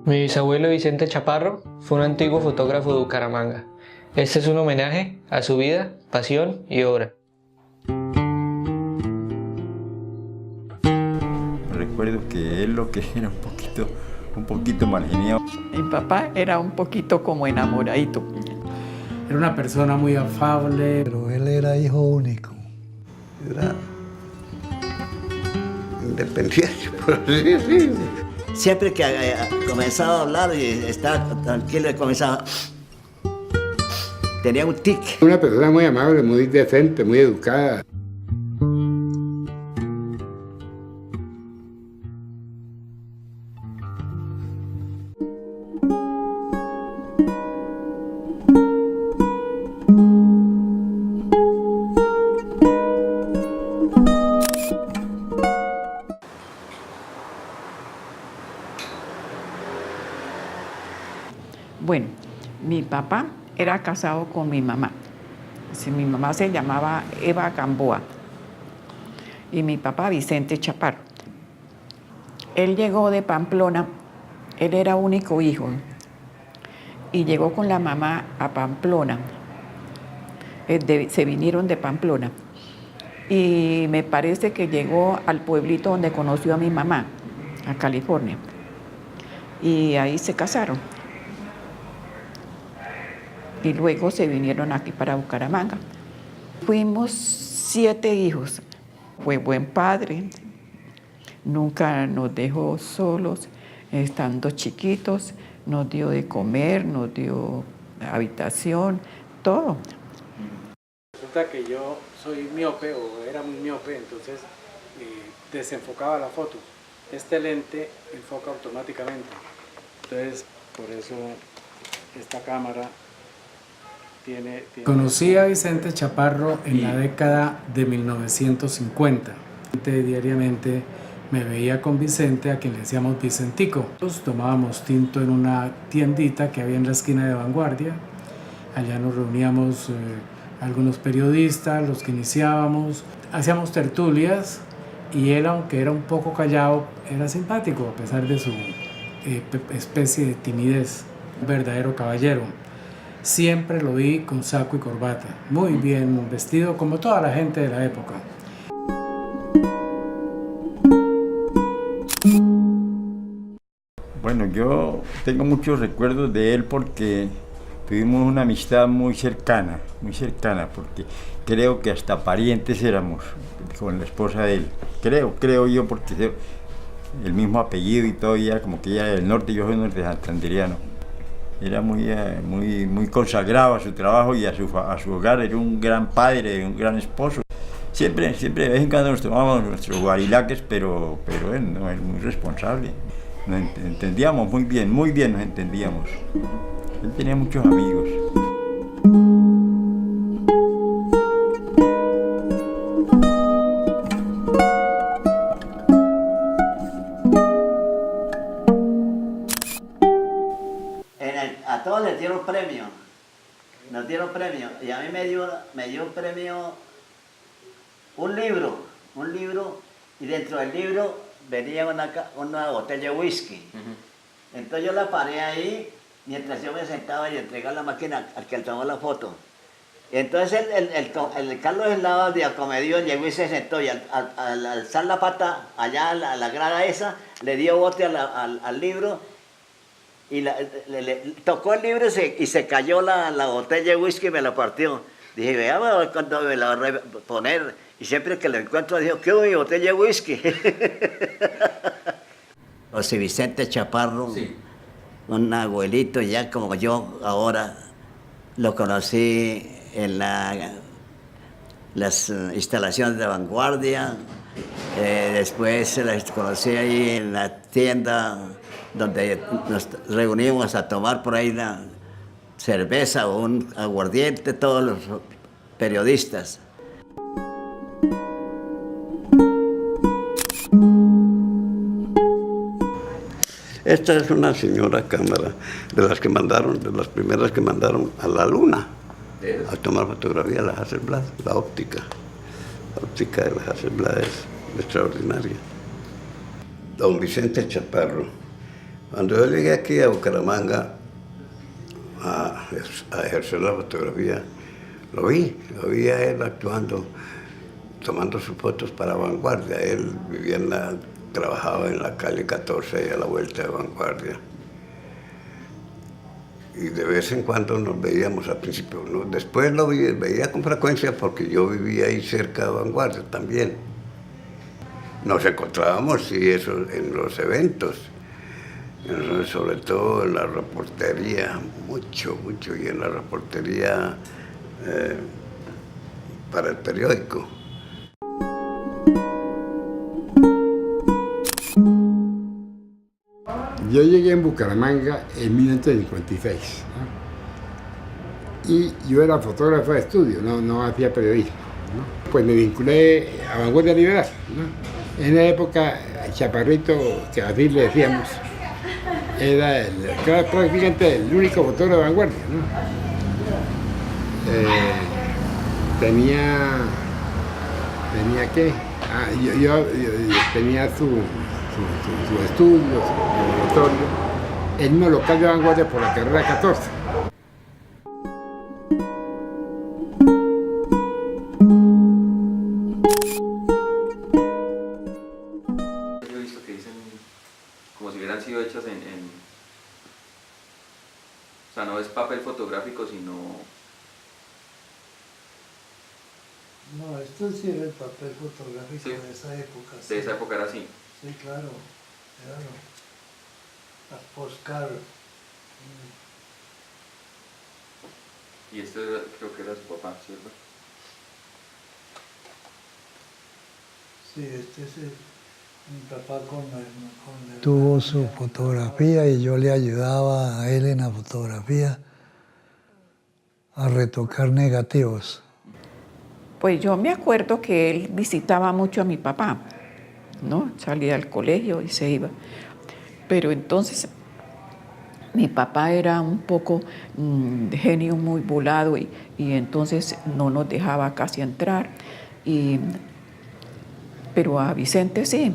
Mi bisabuelo Vicente Chaparro fue un antiguo fotógrafo de Bucaramanga. Este es un homenaje a su vida, pasión y obra. Recuerdo que él lo que era un poquito malgeniado. Mi papá era un poquito como enamoradito. Era una persona muy afable. Pero él era hijo único. Era independiente, por así decirlo. Siempre que comenzaba a hablar y estaba tranquilo y comenzaba... Tenía un tic. Una persona muy amable, muy decente, muy educada. Bueno, mi papá era casado con mi mamá. Mi mamá se llamaba Eva Gamboa y mi papá Vicente Chaparro. Él llegó de Pamplona, él era único hijo y llegó con la mamá a Pamplona. Se vinieron de Pamplona y me parece que llegó al pueblito donde conoció a mi mamá, a California, y ahí se casaron. Y luego se vinieron aquí para Bucaramanga. Fuimos 7 hijos. Fue buen padre, nunca nos dejó solos, estando chiquitos, nos dio de comer, nos dio habitación, todo. Resulta que yo soy miope o era muy miope, entonces desenfocaba la foto. Este lente enfoca automáticamente. Entonces, por eso esta cámara tiene... Conocí a Vicente Chaparro en la década de 1950. Diariamente me veía con Vicente, a quien le decíamos Vicentico. Tomábamos tinto en una tiendita que había en la esquina de Vanguardia. Allá nos reuníamos algunos periodistas, los que iniciábamos. Hacíamos tertulias y él, aunque era un poco callado, era simpático a pesar de su especie de timidez. Un verdadero caballero. Siempre lo vi con saco y corbata, muy bien vestido, como toda la gente de la época. Bueno, yo tengo muchos recuerdos de él porque tuvimos una amistad muy cercana, porque creo que hasta parientes éramos con la esposa de él. Creo yo, porque el mismo apellido y todo, ya como que ella era del norte, yo soy norte santanderiano. Era muy consagrado a su trabajo y a su hogar, era un gran padre, un gran esposo. Siempre de vez en cuando nos tomábamos nuestros guarilaques, pero él no, es muy responsable. Nos entendíamos muy bien nos entendíamos. Él tenía muchos amigos. A todos les dieron premio, nos dieron premio, y a mí me dio premio un libro, y dentro del libro venía una botella de whisky. Entonces yo la paré ahí, mientras yo me sentaba y entregaba la máquina al que tomó la foto. Entonces el Carlos Eslava de Acomedió llegó y se sentó, y al alzar la pata allá a la grada esa, le dio bote al libro, y le tocó el libro y se cayó la botella de whisky y me la partió. Dije, vea, cuando me la voy a poner, y siempre que lo encuentro digo, ¿qué hubo mi botella de whisky? José Vicente Chaparro, sí. Un abuelito ya como yo ahora, lo conocí en las instalaciones de Vanguardia, después las conocí ahí en la tienda donde nos reunimos a tomar por ahí una cerveza o un aguardiente, todos los periodistas. Esta es una señora cámara de las que mandaron, de las primeras que mandaron a la luna a tomar fotografía, la Hasselblad, la óptica. La óptica de la Hasselblad es extraordinaria. Don Vicente Chaparro. Cuando yo llegué aquí a Bucaramanga a ejercer la fotografía, lo vi a él actuando, tomando sus fotos para Vanguardia. Él trabajaba en la calle 14 y a la vuelta de Vanguardia. Y de vez en cuando nos veíamos al principio, ¿no? Después lo veía con frecuencia porque yo vivía ahí cerca de Vanguardia también. Nos encontrábamos, sí, eso, en los eventos, sobre todo en la reportería, mucho, y en la reportería para el periódico. Yo llegué en Bucaramanga en 1956, ¿no? Y yo era fotógrafo de estudio, no hacía periodismo, ¿no? Pues me vinculé a Vanguardia Liberal, ¿no? En esa época, Chaparrito, que así le decíamos, era prácticamente el único fotógrafo de Vanguardia, ¿no? Tenía ¿qué? Yo tenía su estudio, su laboratorio, en un local de Vanguardia por la carrera 14. Yo he visto que dicen como si hubieran sido hechas o sea, no es papel fotográfico, sino... No, esto sí era el papel fotográfico, sí, de esa época. De esa época era así. Sí, claro. Las postcards. Y este creo que era su papá, ¿cierto? Sí, este es mi papá con el... Tuvo su fotografía y yo le ayudaba a él en la fotografía a retocar negativos. Pues yo me acuerdo que él visitaba mucho a mi papá, ¿no? Salía del colegio y se iba. Pero entonces mi papá era un poco de genio muy volado y entonces no nos dejaba casi entrar. Pero a Vicente sí.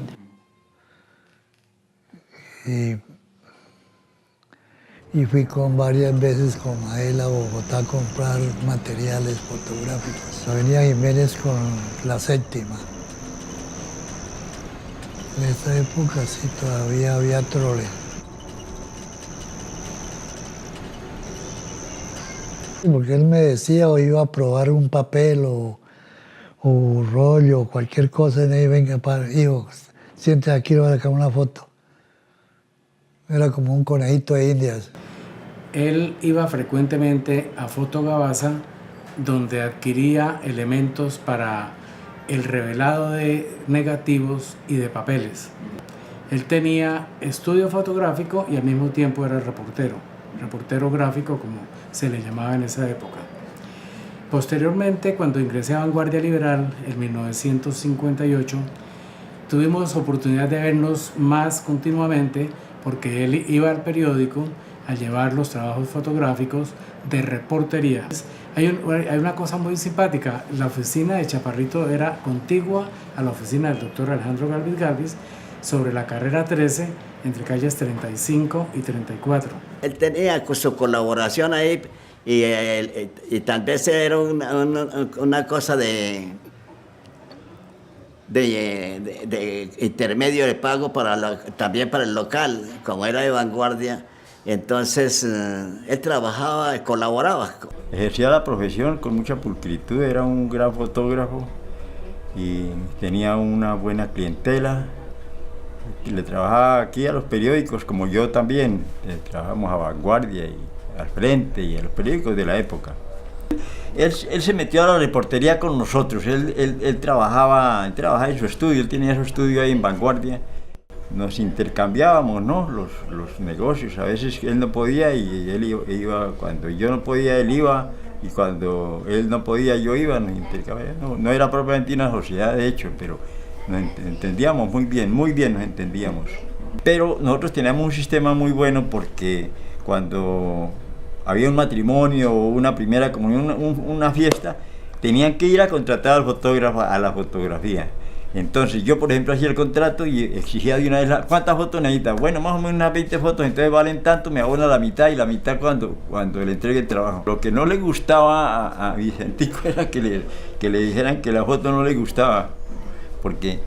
Y fui varias veces con él a Bogotá a comprar materiales fotográficos. Avenida Jiménez con la séptima. En esa época sí todavía había trole. Porque él me decía o iba a probar un papel o rollo o cualquier cosa, y venga, hijo, siéntate aquí, le voy a sacar una foto. Era como un conejito de Indias. Él iba frecuentemente a Fotogabasa, donde adquiría elementos para el revelado de negativos y de papeles. Él tenía estudio fotográfico y al mismo tiempo era reportero gráfico, como se le llamaba en esa época. Posteriormente, cuando ingresé a Vanguardia Liberal en 1958, tuvimos oportunidad de vernos más continuamente porque él iba al periódico a llevar los trabajos fotográficos de reportería. Hay una cosa muy simpática, la oficina de Chaparrito era contigua a la oficina del doctor Alejandro Galvis sobre la carrera 13, entre calles 35 y 34. Él tenía su colaboración ahí y tal vez era una cosa de intermedio de pago también para el local, como era de Vanguardia. Entonces él trabajaba, colaboraba. Ejercía la profesión con mucha pulcritud, era un gran fotógrafo y tenía una buena clientela. Y le trabajaba aquí a los periódicos, como yo también. Trabajamos a Vanguardia y al Frente y a los periódicos de la época. Él se metió a la reportería con nosotros. Él trabajaba en su estudio, él tenía su estudio ahí en Vanguardia. Nos intercambiábamos, ¿no? los negocios. A veces él no podía y él iba, cuando yo no podía él iba, y cuando él no podía yo iba, nos intercambiábamos. No era propiamente una sociedad de hecho, pero nos entendíamos muy bien nos entendíamos. Pero nosotros teníamos un sistema muy bueno porque cuando había un matrimonio o una primera comunión, una fiesta, tenían que ir a contratar al fotógrafo a la fotografía. Entonces yo, por ejemplo, hacía el contrato y exigía de una vez, ¿cuántas fotos necesitas? Bueno, más o menos unas 20 fotos, entonces valen tanto, me abona la mitad y la mitad cuando le entregue el trabajo. Lo que no le gustaba a Vicentico era que le dijeran que la foto no le gustaba, porque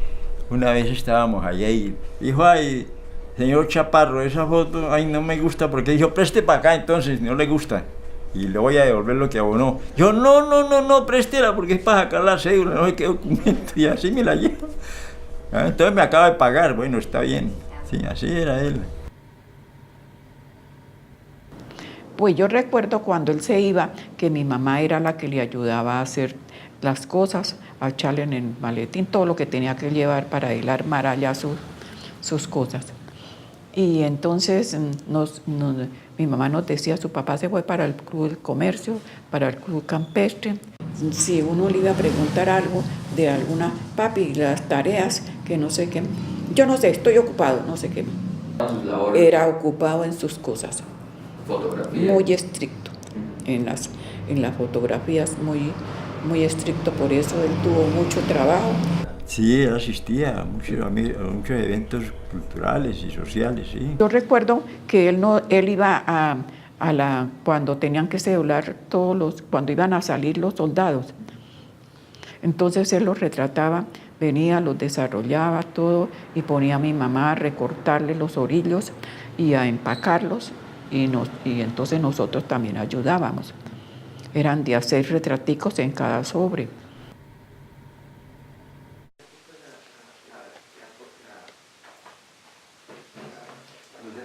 una vez estábamos allá y dijo, ay, señor Chaparro, esa foto, ay, no me gusta, porque dijo, preste para acá entonces, no le gusta. Y le voy a devolver lo que abonó. Yo, no, préstela porque es para sacar la cédula, no sé qué documento, y así me la llevo. Entonces me acaba de pagar, bueno, está bien. Sí, así era él. Pues yo recuerdo cuando él se iba, que mi mamá era la que le ayudaba a hacer las cosas, a echarle en el maletín todo lo que tenía que llevar para él armar allá sus cosas. Y entonces mi mamá nos decía, su papá se fue para el Club del Comercio, para el Club Campestre. Si uno le iba a preguntar algo de alguna, papi, las tareas, que no sé qué, yo no sé, estoy ocupado, no sé qué. Era ocupado en sus cosas. Fotografía. Muy estricto. En las fotografías muy estricto, por eso él tuvo mucho trabajo. Sí, él asistía a muchos eventos culturales y sociales, sí. Yo recuerdo que él iba cuando tenían que cedular cuando iban a salir los soldados. Entonces él los retrataba, venía, los desarrollaba todo y ponía a mi mamá a recortarle los orillos y a empacarlos y entonces nosotros también ayudábamos. Eran de hacer retraticos en cada sobre.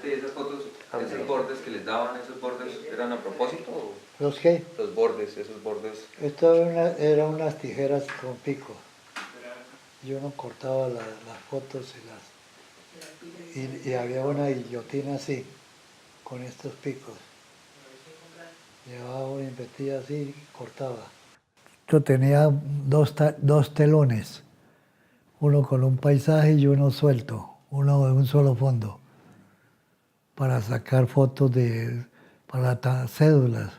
¿Esas fotos, esos bordes que les daban, esos bordes eran a propósito? ¿O? ¿Los qué? Los bordes, esos bordes. Esto eran unas tijeras con pico. Yo no cortaba las fotos y había una guillotina así, con estos picos. Llevaba una investida así y cortaba. Yo tenía dos telones, uno con un paisaje y uno suelto, uno de un solo fondo, para sacar fotos para cédulas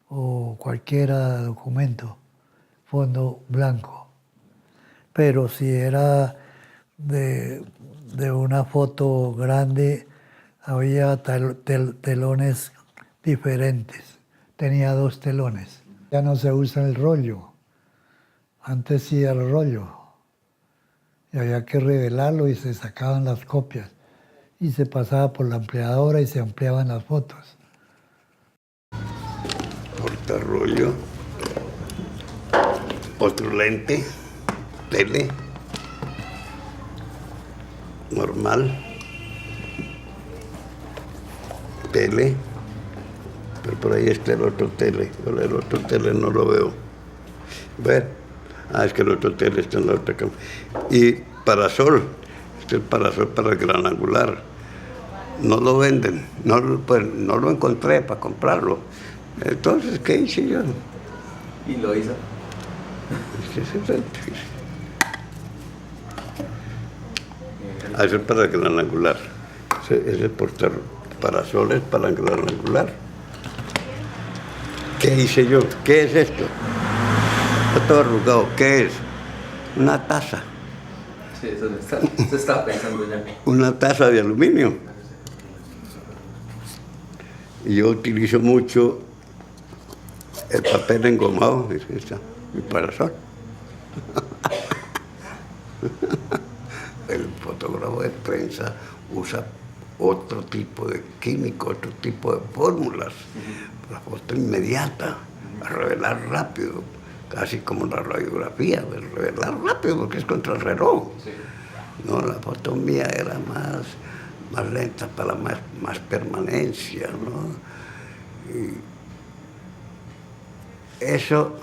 o cualquier documento, fondo blanco. Pero si era de una foto grande, había telones diferentes. Tenía dos telones. Ya no se usa el rollo. Antes sí era el rollo. Y había que revelarlo y se sacaban las copias. Y se pasaba por la ampliadora y se ampliaban las fotos. Portarrollo, otro lente, tele, normal, tele, pero por ahí está el otro tele, el otro tele no lo veo. ¿Ver? Es que el otro tele está en la otra cama. Y parasol, este es el parasol para el gran angular. No lo venden, no lo encontré para comprarlo. Entonces, ¿qué hice yo? ¿Y lo hizo? Ese es para el gran angular. Ese parasol es para el gran angular. ¿Qué hice yo? ¿Qué es esto? Está todo arrugado. ¿Qué es? Una taza. Sí, eso estaba pensando ya. Una taza de aluminio. Y yo utilizo mucho el papel engomado, mi parasol. El fotógrafo de prensa usa otro tipo de químico, otro tipo de fórmulas. La foto inmediata, a revelar rápido, casi como la radiografía, revelar rápido porque es contra el reloj. Sí. No, la foto mía era más lenta para más permanencia, ¿no? Y eso,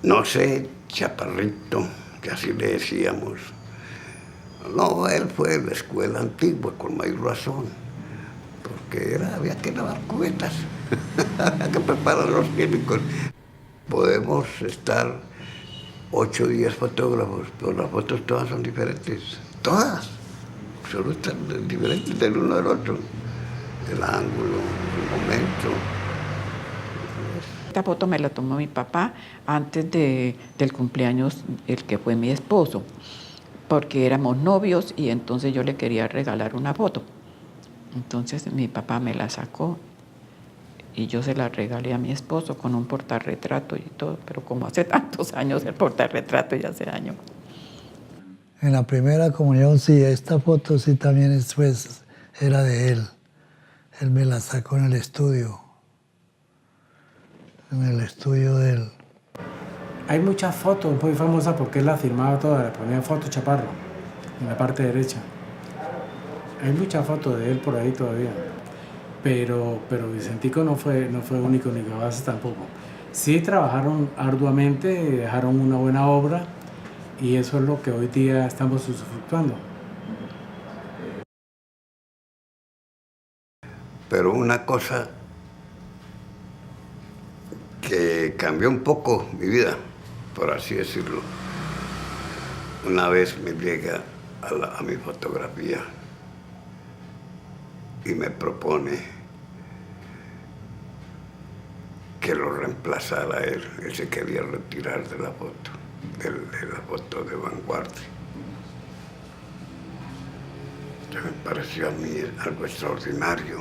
no sé, Chaparrito, que así le decíamos. No, él fue de la escuela antigua, con mayor razón, porque había que lavar cubetas, había que preparar los químicos. Podemos estar 8 o 10 fotógrafos, pero las fotos todas son diferentes, todas, absolutamente diferentes del uno del otro, el ángulo, el momento. Esta foto me la tomó mi papá antes del cumpleaños, el que fue mi esposo, porque éramos novios y entonces yo le quería regalar una foto. Entonces mi papá me la sacó y yo se la regalé a mi esposo con un portarretrato y todo, pero como hace tantos años el portarretrato ya se dañó. En la primera comunión sí, esta foto sí también después era de él. Él me la sacó en el estudio de él. Hay muchas fotos muy famosas porque él la firmaba toda, le ponía foto Chaparro en la parte derecha. Hay muchas fotos de él por ahí todavía. Pero Vicentico no fue único ni Gavazza tampoco. Sí trabajaron arduamente, dejaron una buena obra y eso es lo que hoy día estamos usufructuando. Pero una cosa que cambió un poco mi vida, por así decirlo, una vez me llega a mi fotografía y me propone que lo reemplazara él. Él se quería retirar de la foto, de la foto de vanguardia. Entonces me pareció a mí algo extraordinario.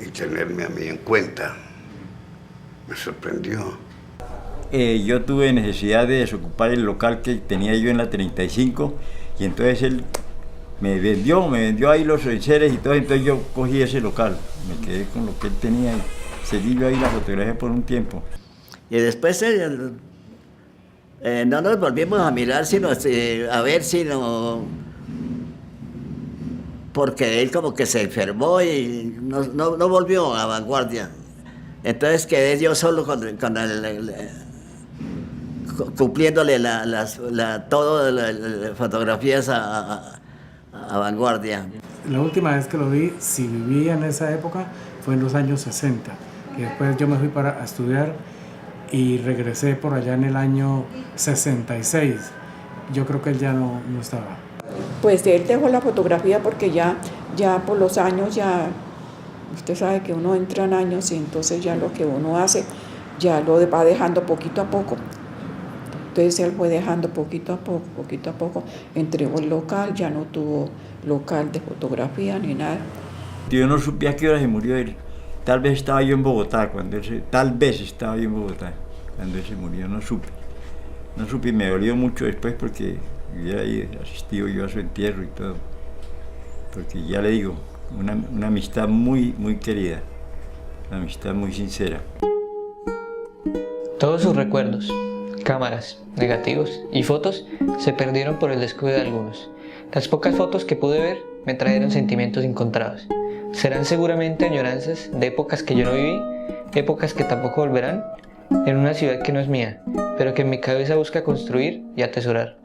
Y tenerme a mí en cuenta me sorprendió. Yo tuve necesidad de desocupar el local que tenía yo en la 35 y entonces él me vendió ahí los enseres y todo, entonces yo cogí ese local, me quedé con lo que él tenía y seguí yo ahí la fotografía por un tiempo. Y después no nos volvimos a mirar, sino a ver si no... Porque él como que se enfermó y no volvió a Vanguardia. Entonces quedé yo solo cumpliéndole todas las fotografías a Vanguardia. La última vez que lo vi, si vivía en esa época, fue en los años 60. Y después yo me fui a estudiar y regresé por allá en el año 66. Yo creo que él ya no estaba. Pues él dejó la fotografía porque ya por los años ya, usted sabe que uno entra en años y entonces ya lo que uno hace ya lo va dejando poquito a poco. Entonces él fue dejando poquito a poco, entregó el local, ya no tuvo local de fotografía ni nada. Yo no supe a qué hora se murió él. Tal vez estaba yo en Bogotá cuando él se murió, no supe y me dolió mucho después porque hubiera asistido yo a su entierro y todo. Porque ya le digo, una amistad muy, muy querida, una amistad muy sincera. Todos sus recuerdos, cámaras, negativos y fotos se perdieron por el descuido de algunos. Las pocas fotos que pude ver me trajeron sentimientos encontrados. Serán seguramente añoranzas de épocas que yo no viví, épocas que tampoco volverán, en una ciudad que no es mía, pero que en mi cabeza busca construir y atesorar.